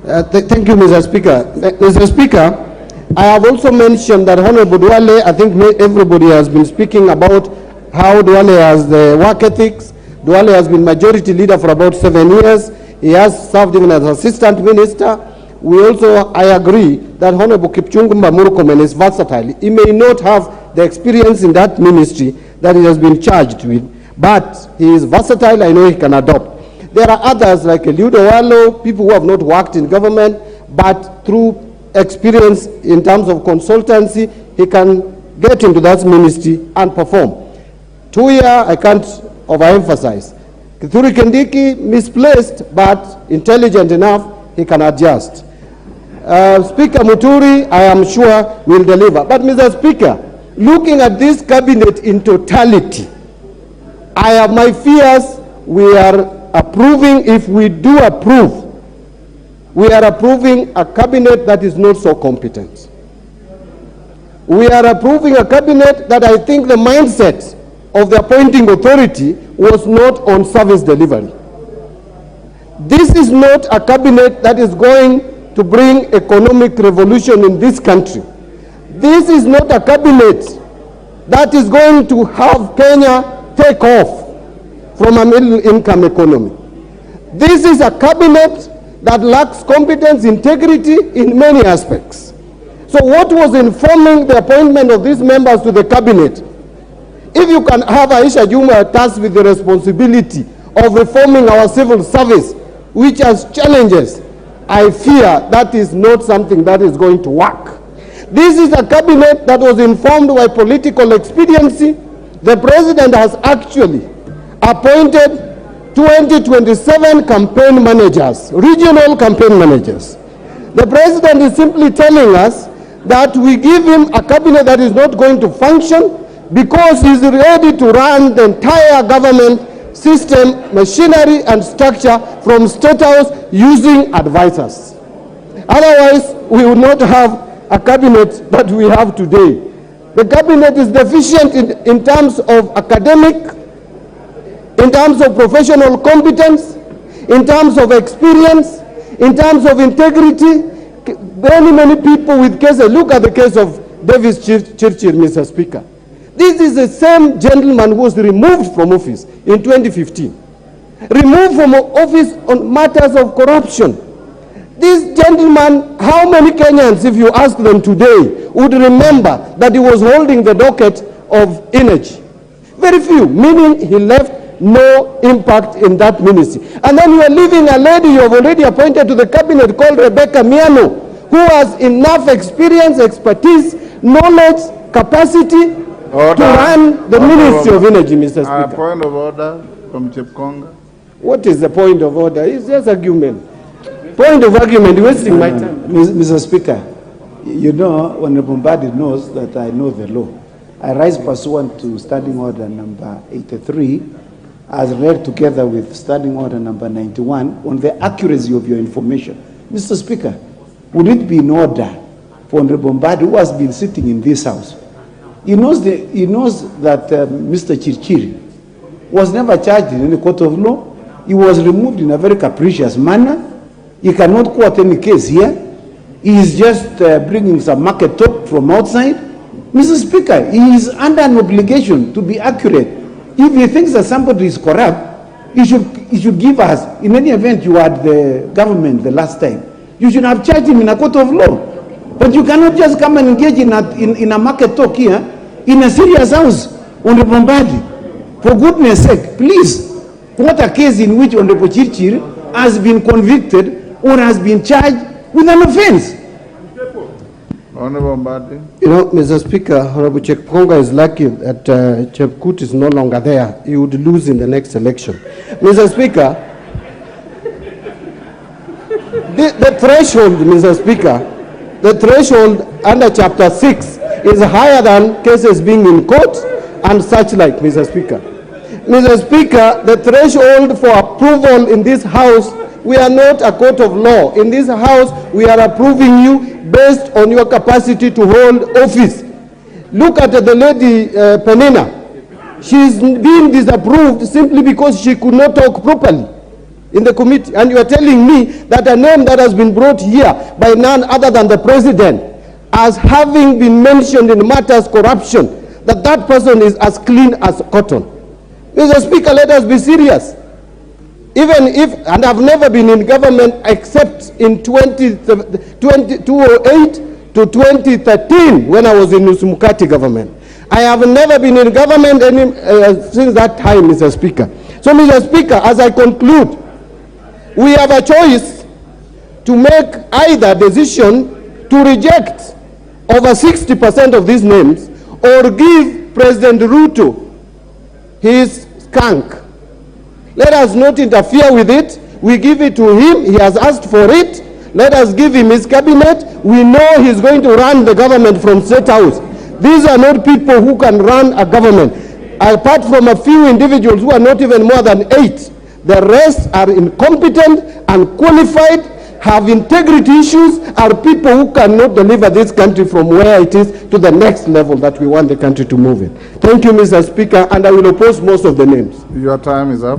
Thank you, Mr. Speaker. Mr. Speaker, I have also mentioned that Honorable Duale, I think everybody has been speaking about how Duale has the work ethics. Duale has been majority leader for about 7 years. He has served even as assistant minister. I agree that Honorable Kipchumba Murkomen is versatile. He may not have the experience in that ministry that he has been charged with, but he is versatile. I know he can adopt. There are others like Eliudo Walo, people who have not worked in government, but through experience in terms of consultancy, he can get into that ministry and perform. Tuya, I can't overemphasize. Kithure Kindiki, misplaced, but intelligent enough, he can adjust. Speaker Muturi, I am sure, will deliver. But Mr. Speaker, looking at this cabinet in totality, I have my fears. We are approving, if we do approve, we are approving a cabinet that is not so competent. We are approving a cabinet that I think the mindset of the appointing authority was not on service delivery. This is not a cabinet that is going to bring economic revolution in this country. This is not a cabinet that is going to have Kenya take off from a middle-income economy. This is a cabinet that lacks competence, integrity in many aspects. So what was informing the appointment of these members to the cabinet? If you can have Aisha Juma tasked with the responsibility of reforming our civil service, which has challenges, I fear that is not something that is going to work. This is a cabinet that was informed by political expediency. The president has actually appointed 2027 campaign managers, regional campaign managers. The president is simply telling us that we give him a cabinet that is not going to function because he's ready to run the entire government system, machinery and structure from State House using advisors. Otherwise, we would not have a cabinet that we have today. The cabinet is deficient in terms of academic, in terms of professional competence, in terms of experience, in terms of integrity. Many people with cases. Look at the case of Davis Chirchir, Mr. Speaker. This is the same gentleman who was removed from office in 2015. Removed from office on matters of corruption. This gentleman, how many Kenyans, if you ask them today, would remember that he was holding the docket of energy? Very few, meaning he left no impact in that ministry. And then you are leaving a lady you have already appointed to the cabinet called Rebecca Miano, who has enough experience, expertise, knowledge, capacity to run the Ministry of Energy, Mr. Speaker. Point of order from Chepkonga. What is the point of order? It's just argument. Point of argument, wasting my time. Mr. Speaker, you know, Honorable Mbadi knows that I know the law. I rise pursuant to Standing Order number 83, as read together with Standing Order number 91, on the accuracy of your information. Mr. Speaker, would it be in order for Honorable Mbadi, who has been sitting in this house, he knows that Mr. Chirchir was never charged in any court of law. He was removed in a very capricious manner. He cannot quote any case here. He is just bringing some market talk from outside. Mr. Speaker, he is under an obligation to be accurate. If he thinks that somebody is corrupt, he should give us. In any event, you had the government the last time. You should have charged him in a court of law. But you cannot just come and engage in a market talk here, in a serious house, Honorable Mbadi. For goodness sake, please, what a case in which Honorable Chirchir has been convicted or has been charged with an offense. Honorable Mbadi. You know, Mr. Speaker, Honorable Chepkonga is lucky that Chepkut is no longer there. He would lose in the next election. Mr. Speaker, the threshold, Mr. Speaker, the threshold under Chapter 6 is higher than cases being in court and such like, Mr. Speaker. Mr. Speaker, the threshold for approval in this House, we are not a court of law. In this House, we are approving you based on your capacity to hold office. Look at the lady Penina. She's being disapproved simply because she could not talk properly. in the committee, and you are telling me that a name that has been brought here by none other than the president as having been mentioned in matters corruption, that person is as clean as cotton. Mr. Speaker, let us be serious. Even if, and I've never been in government except in 2008 to 2013 when I was in Musumukati government. I have never been in government since that time, Mr. Speaker. So, Mr. Speaker, as I conclude, we have a choice to make either decision to reject over 60% of these names or give President Ruto his skunk. Let us not interfere with it. We give it to him. He has asked for it. Let us give him his cabinet. We know he's going to run the government from State House. These are not people who can run a government. Apart from a few individuals who are not even more than 8, the rest are incompetent, unqualified, have integrity issues, are people who cannot deliver this country from where it is to the next level that we want the country to move in. Thank you, Mr. Speaker, and I will oppose most of the names. Your time is up.